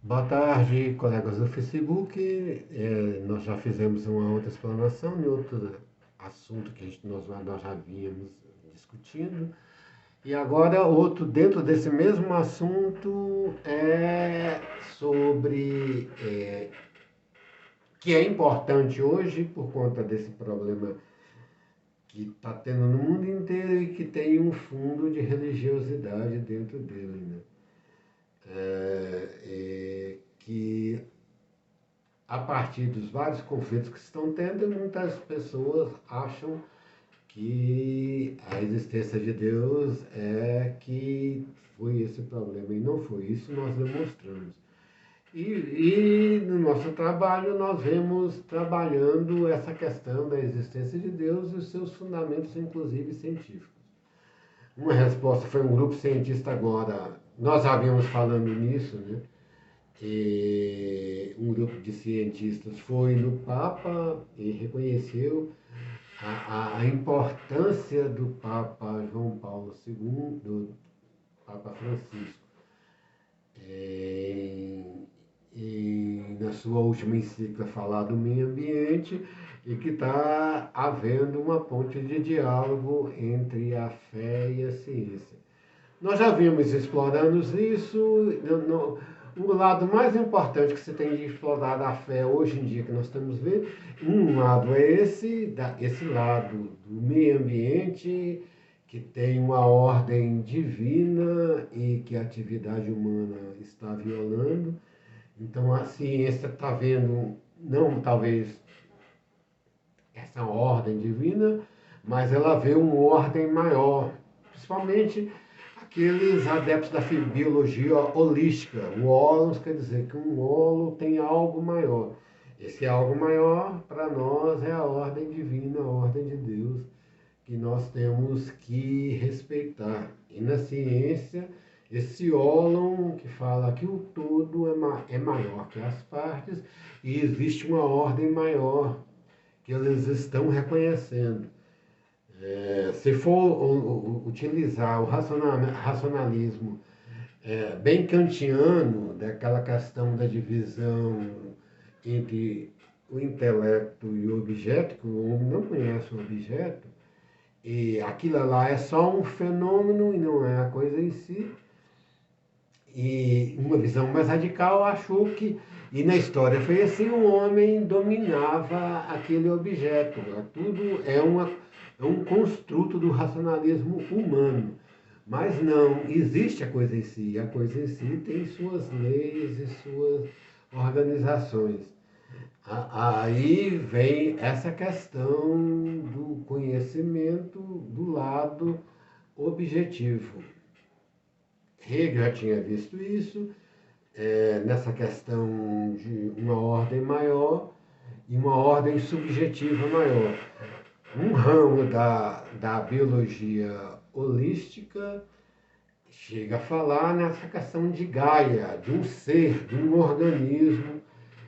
Boa tarde, colegas do Facebook. Nós já fizemos uma outra explanação em outro assunto que nós já vínhamos discutindo. E agora outro dentro desse mesmo assunto é sobre que é importante hoje por conta desse problema que está tendo no mundo inteiro e que tem um fundo de religiosidade dentro dele, né? Que a partir dos vários conflitos que estão tendo, muitas pessoas acham que a existência de Deus é que foi esse problema, e não foi. Isso nós demonstramos. E no nosso trabalho nós vemos trabalhando essa questão da existência de Deus e os seus fundamentos, inclusive científicos. Uma resposta foi um grupo cientista agora, nós havíamos falando nisso, né? E um grupo de cientistas foi no Papa e reconheceu a importância do Papa João Paulo II, do Papa Francisco, na sua última encíclica falar do meio ambiente e que está havendo uma ponte de diálogo entre a fé e a ciência. Nós já vimos explorando isso. O lado mais importante que se tem de explorar a fé hoje em dia que nós estamos vendo, um lado é esse lado do meio ambiente, que tem uma ordem divina e que a atividade humana está violando. Então a ciência está vendo, não talvez essa ordem divina, mas ela vê uma ordem maior, principalmente aqueles adeptos da biologia holística. O holos quer dizer que um holo tem algo maior. Esse algo maior, para nós, é a ordem divina, a ordem de Deus, que nós temos que respeitar. E na ciência, esse ólon que fala que o todo é maior que as partes e existe uma ordem maior que eles estão reconhecendo. Se for utilizar o racionalismo bem kantiano, daquela questão da divisão entre o intelecto e o objeto, que o homem não conhece o objeto, e aquilo lá é só um fenômeno e não é a coisa em si. E uma visão mais radical achou que, e na história foi assim, o homem dominava aquele objeto. Tudo é um construto do racionalismo humano. Mas não, existe a coisa em si. A coisa em si tem suas leis e suas organizações. Aí vem essa questão do conhecimento do lado objetivo. Hegel já tinha visto isso, nessa questão de uma ordem maior e uma ordem subjetiva maior. Um ramo da biologia holística chega a falar nessa questão de Gaia, de um ser, de um organismo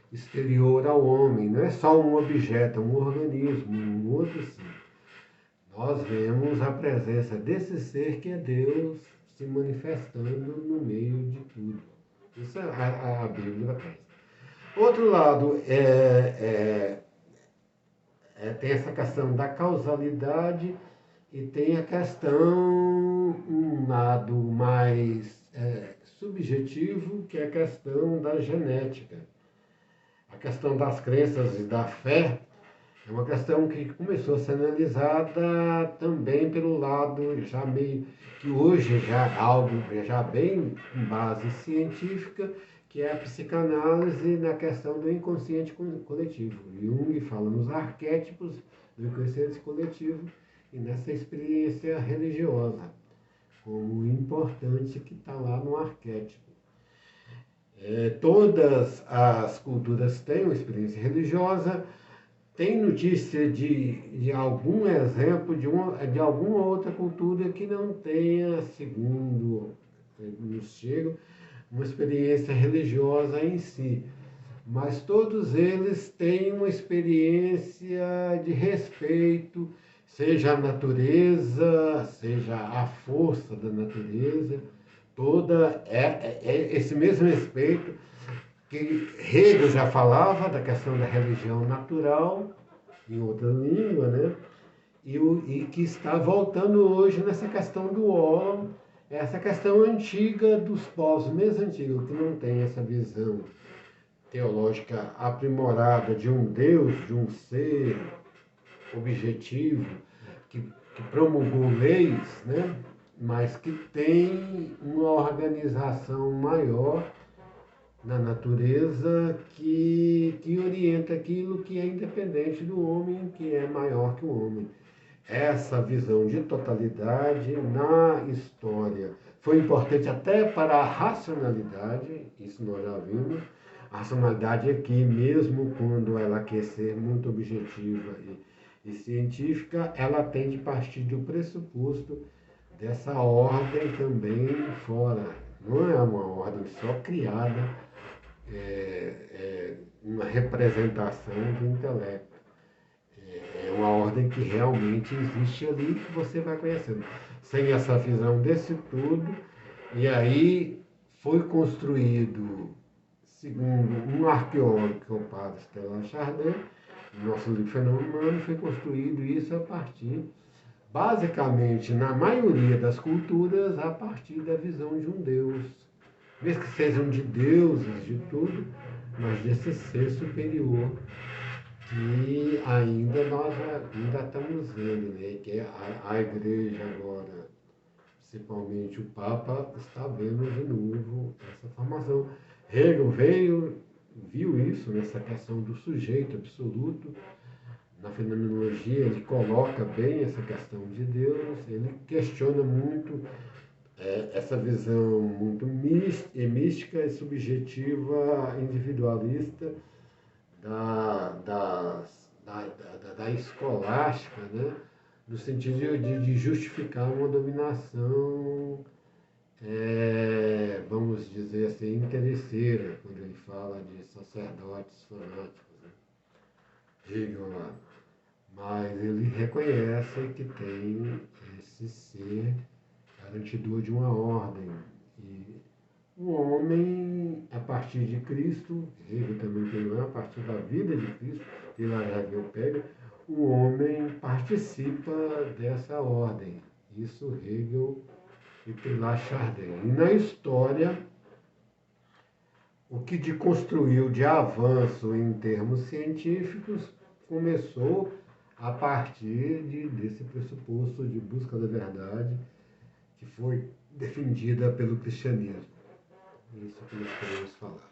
exterior ao homem. Não é só um objeto, é um organismo, um outro ser. Nós vemos a presença desse ser que é Deus se manifestando no meio de tudo. Isso a Bíblia traz. Outro lado tem essa questão da causalidade e tem a questão, um lado mais subjetivo, que é a questão da genética. A questão das crenças e da fé é uma questão que começou a ser analisada também pelo lado já meio que hoje já é algo já bem com base científica, que é a psicanálise na questão do inconsciente coletivo. Jung fala nos arquétipos do inconsciente coletivo e nessa experiência religiosa, como importante que está lá no arquétipo. Todas as culturas têm uma experiência religiosa. Tem notícia de algum exemplo de alguma outra cultura que não tenha, segundo nos chega, uma experiência religiosa em si. Mas todos eles têm uma experiência de respeito, seja a natureza, seja a força da natureza, toda esse mesmo respeito que Hegel já falava da questão da religião natural, em outra língua, né? E que está voltando hoje nessa questão do óleo, essa questão antiga dos povos, mesmo antigos, que não tem essa visão teológica aprimorada de um Deus, de um ser objetivo, que promulgou leis, né? Mas que tem uma organização maior na natureza que orienta aquilo que é independente do homem, que é maior que o homem. Essa visão de totalidade na história foi importante até para a racionalidade, isso nós já vimos. A racionalidade aqui, mesmo quando ela quer ser muito objetiva e científica, ela tem de partir do pressuposto dessa ordem também fora. Não é uma ordem só criada, uma representação do intelecto. É uma ordem que realmente existe ali que você vai conhecendo. Sem essa visão desse tudo, e aí foi construído, segundo um arqueólogo, que é o padre Stella Chardin, no nosso livro Fenômeno Humano, foi construído isso a partir, basicamente, na maioria das culturas, a partir da visão de um Deus. Mesmo que sejam de deuses, de tudo, mas desse ser superior que ainda nós ainda estamos vendo, né? Que a igreja agora, principalmente o Papa, está vendo de novo essa formação. Hegel viu isso nessa questão do sujeito absoluto. Na fenomenologia ele coloca bem essa questão de Deus, ele questiona muito essa visão muito mística e subjetiva, individualista da escolástica, né? No sentido de justificar uma dominação, vamos dizer assim, interesseira, quando ele fala de sacerdotes fanáticos, né? Hegel lá. Mas ele reconhece que tem esse ser garantidor de uma ordem. E o homem, a partir de Cristo, Hegel também tem lá, a partir da vida de Cristo, e lá Hegel pega, o homem participa dessa ordem. Isso Hegel e Teilhard Chardin. E na história, o que de construiu de avanço em termos científicos começou a partir desse pressuposto de busca da verdade que foi defendida pelo cristianismo. É isso que nós queremos falar.